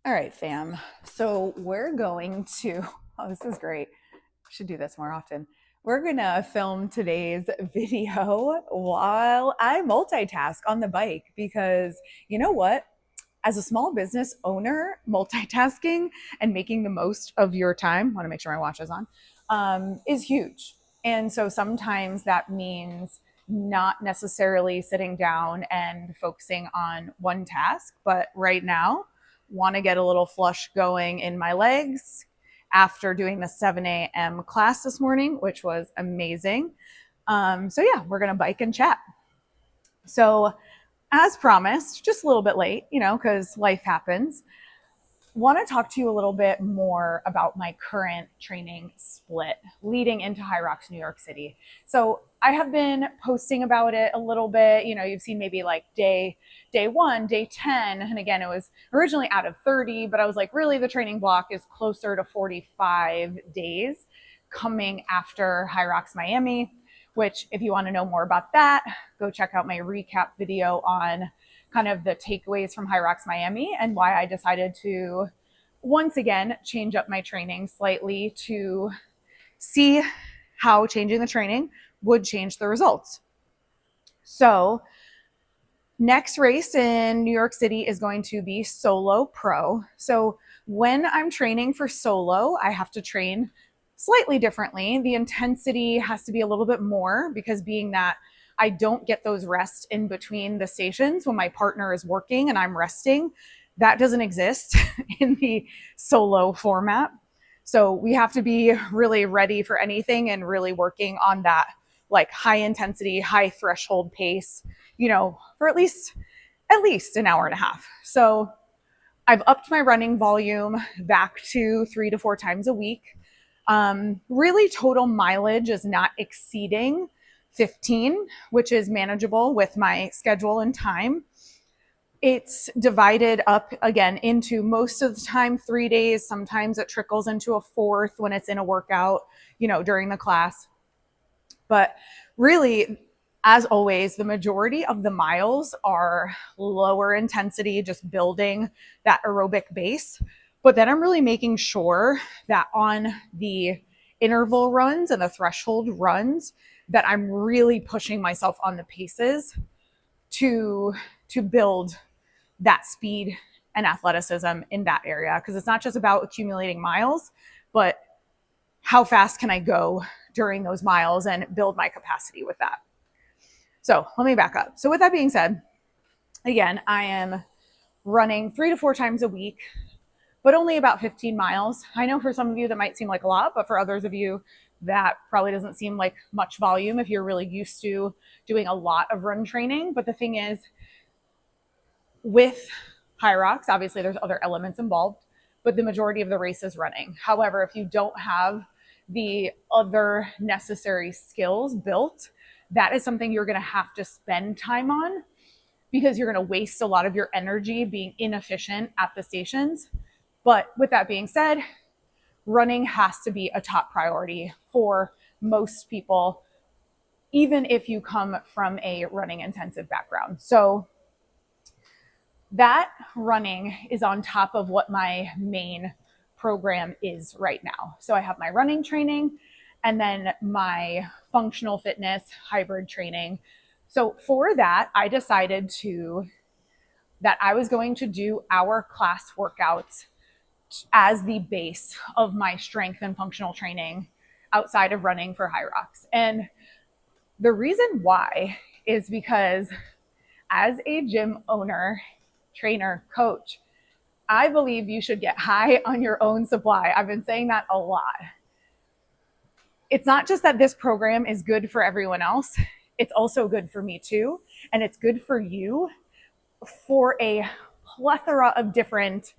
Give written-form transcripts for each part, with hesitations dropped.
All right, fam. So we're going to, oh, this is great. Should do this more often. We're going to film today's video while I multitask on the bike because you know what? As a small business owner, multitasking and making the most of your time, want to make sure my watch is on, is huge. And so sometimes that means not necessarily sitting down and focusing on one task, but right now, want to get a little flush going in my legs after doing the 7 a.m. class this morning, which was amazing. So yeah, we're going to bike and chat. So as promised, just a little bit late, because life happens, want to talk to you a little bit more about my current training split leading into HYROX New York City. So I have been posting about it a little bit. You've seen maybe like day 1, day 10. And again, it was originally out of 30, but I was like, really, the training block is closer to 45 days coming after HYROX Miami, which if you want to know more about that, go check out my recap video on kind of the takeaways from HYROX Miami and why I decided to once again change up my training slightly to see how changing the training would change the results. So next race in New York City is going to be Solo Pro. So when I'm training for Solo, I have to train slightly differently. The intensity has to be a little bit more because being that I don't get those rests in between the stations when my partner is working and I'm resting. That doesn't exist in the solo format. So we have to be really ready for anything and really working on that like high intensity, high threshold pace, for at least an hour and a half. So I've upped my running volume back to 3 to 4 times a week. Really total mileage is not exceeding 15, which is manageable with my schedule and time. It's divided up again into most of the time 3 days. Sometimes it trickles into a fourth when it's in a workout, during the class. But really, as always, the majority of the miles are lower intensity, just building that aerobic base. But then I'm really making sure that on the interval runs and the threshold runs, that I'm really pushing myself on the paces to build that speed and athleticism in that area. Because it's not just about accumulating miles, but how fast can I go during those miles and build my capacity with that. So let me back up. So with that being said, again, I am running 3 to 4 times a week, but only about 15 miles. I know for some of you that might seem like a lot, but for others of you, that probably doesn't seem like much volume if you're really used to doing a lot of run training. But the thing is, with HYROX, obviously there's other elements involved, but the majority of the race is running. However, if you don't have the other necessary skills built, that is something you're going to have to spend time on because you're going to waste a lot of your energy being inefficient at the stations. But with that being said, running has to be a top priority for most people, even if you come from a running intensive background. So that running is on top of what my main program is right now. So I have my running training and then my functional fitness hybrid training. So for that, I decided that I was going to do our class workouts as the base of my strength and functional training outside of running for HYROX. And the reason why is because as a gym owner, trainer, coach, I believe you should get high on your own supply. I've been saying that a lot. It's not just that this program is good for everyone else, it's also good for me too. And it's good for you for a plethora of different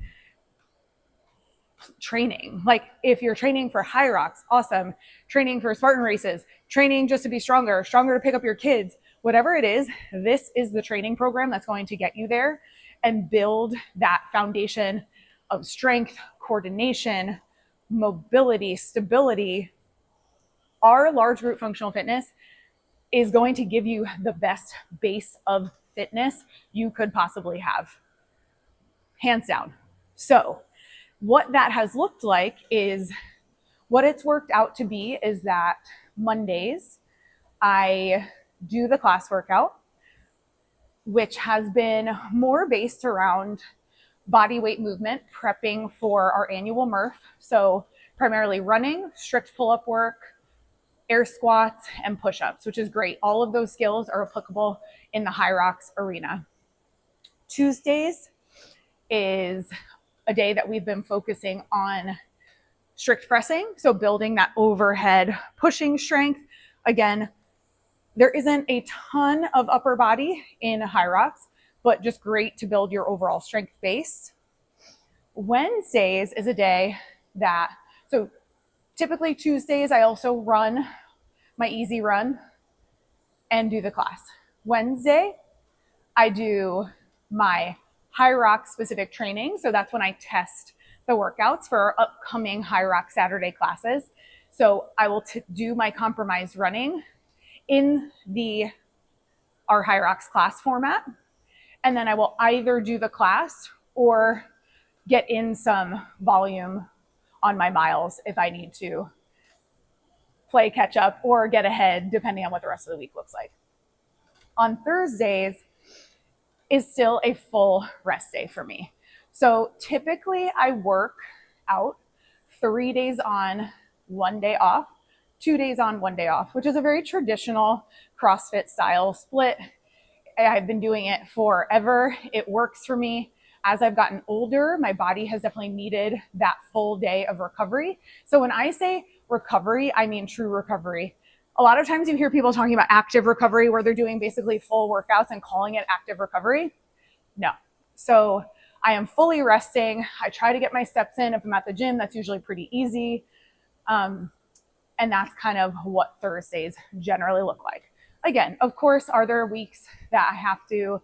training. Like if you're training for HYROX, awesome. Training for Spartan races, training just to be stronger to pick up your kids, whatever it is, this is the training program that's going to get you there and build that foundation of strength, coordination, mobility, stability. Our large group functional fitness is going to give you the best base of fitness you could possibly have. Hands down. So what that has looked like is, what it's worked out to be is that Mondays, I do the class workout, which has been more based around body weight movement, prepping for our annual Murph. So primarily running, strict pull-up work, air squats, and push-ups, which is great. All of those skills are applicable in the HYROX arena. Tuesdays is a day that we've been focusing on strict pressing, so building that overhead pushing strength. Again, there isn't a ton of upper body in HYROX, but just great to build your overall strength base. Wednesdays is a day that, so typically Tuesdays, I also run my easy run and do the class. Wednesday, I do my HYROX specific training. So that's when I test the workouts for our upcoming HYROX Saturday classes. So I will do my compromised running in our HYROX class format. And then I will either do the class or get in some volume on my miles if I need to play catch up or get ahead, depending on what the rest of the week looks like. On Thursdays is still a full rest day for me. So typically I work out 3 days on, 1 day off, 2 days on, 1 day off, which is a very traditional CrossFit style split. I've been doing it forever. It works for me. As I've gotten older, my body has definitely needed that full day of recovery. So when I say recovery, I mean true recovery. A lot of times you hear people talking about active recovery where they're doing basically full workouts and calling it active recovery. No. So I am fully resting. I try to get my steps in. If I'm at the gym, that's usually pretty easy. And that's kind of what Thursdays generally look like. Again, of course, are there weeks that I have to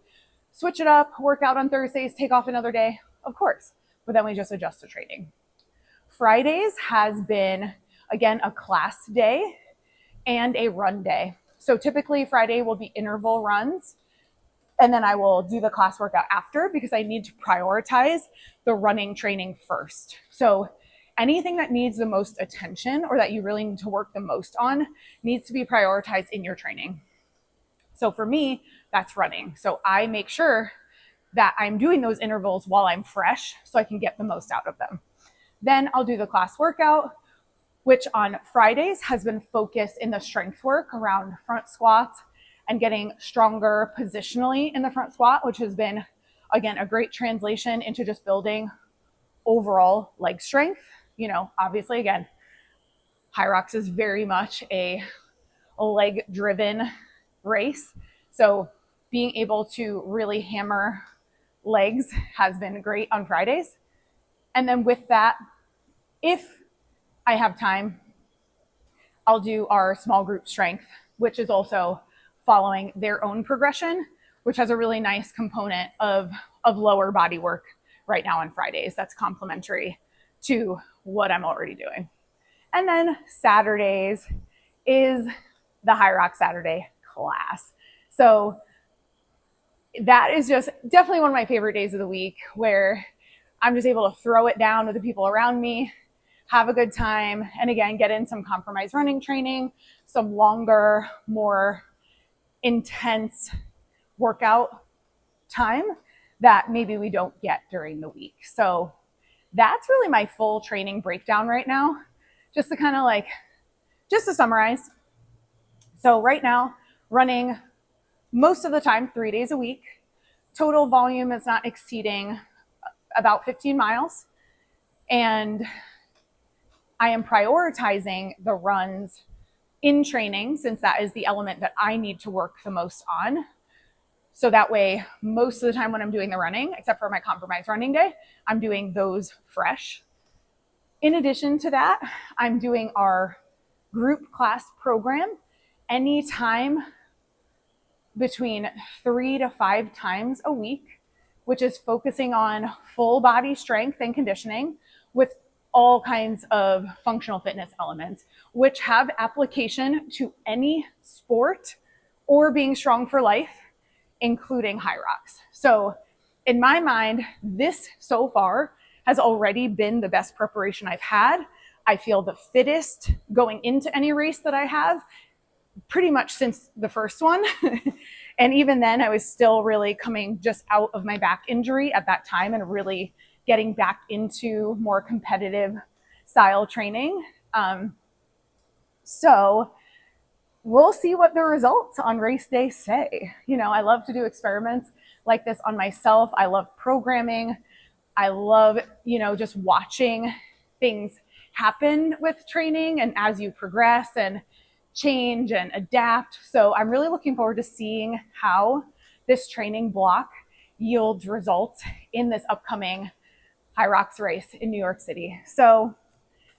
switch it up, work out on Thursdays, take off another day? Of course. But then we just adjust to training. Fridays has been, again, a class day and a run day. So typically Friday will be interval runs, and then I will do the class workout after because I need to prioritize the running training first. So anything that needs the most attention or that you really need to work the most on needs to be prioritized in your training. So for me, that's running. So I make sure that I'm doing those intervals while I'm fresh so I can get the most out of them. Then I'll do the class workout, which on Fridays has been focused in the strength work around front squats and getting stronger positionally in the front squat, which has been, again, a great translation into just building overall leg strength. You know, obviously, again, HYROX is very much a leg-driven race. So being able to really hammer legs has been great on Fridays. And then with that, if I have time, I'll do our small group strength, which is also following their own progression, which has a really nice component of lower body work right now on Fridays. That's complementary to what I'm already doing. And then Saturdays is the HYROX Saturday class. So that is just definitely one of my favorite days of the week where I'm just able to throw it down with the people around me, have a good time, and again, get in some compromised running training, some longer, more intense workout time that maybe we don't get during the week. So that's really my full training breakdown right now, just to kind of just to summarize. So right now, running most of the time 3 days a week. Total volume is not exceeding about 15 miles. And I am prioritizing the runs in training since that is the element that I need to work the most on. So that way, most of the time when I'm doing the running, except for my compromised running day, I'm doing those fresh. In addition to that, I'm doing our group class program anytime between 3 to 5 times a week, which is focusing on full body strength and conditioning with all kinds of functional fitness elements, which have application to any sport or being strong for life, including HYROX. So in my mind, this so far has already been the best preparation I've had. I feel the fittest going into any race that I have pretty much since the first one. And even then, I was still really coming just out of my back injury at that time and really getting back into more competitive style training. So we'll see what the results on race day say. You know, I love to do experiments like this on myself. I love programming. I love, you know, just watching things happen with training and as you progress and change and adapt. So I'm really looking forward to seeing how this training block yields results in this upcoming HYROX race in New York City. So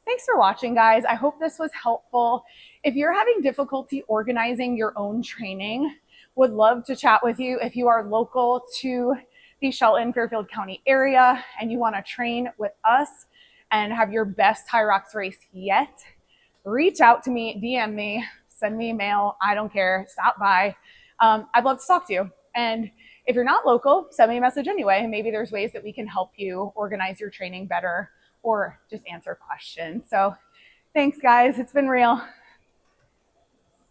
thanks for watching, guys. I hope this was helpful. If you're having difficulty organizing your own training, would love to chat with you. If you are local to the Shelton, Fairfield County area and you want to train with us and have your best HYROX race yet, reach out to me, DM me, send me a mail. I don't care. Stop by. I'd love to talk to you. And if you're not local, send me a message anyway. Maybe there's ways that we can help you organize your training better or just answer questions. So thanks, guys. It's been real.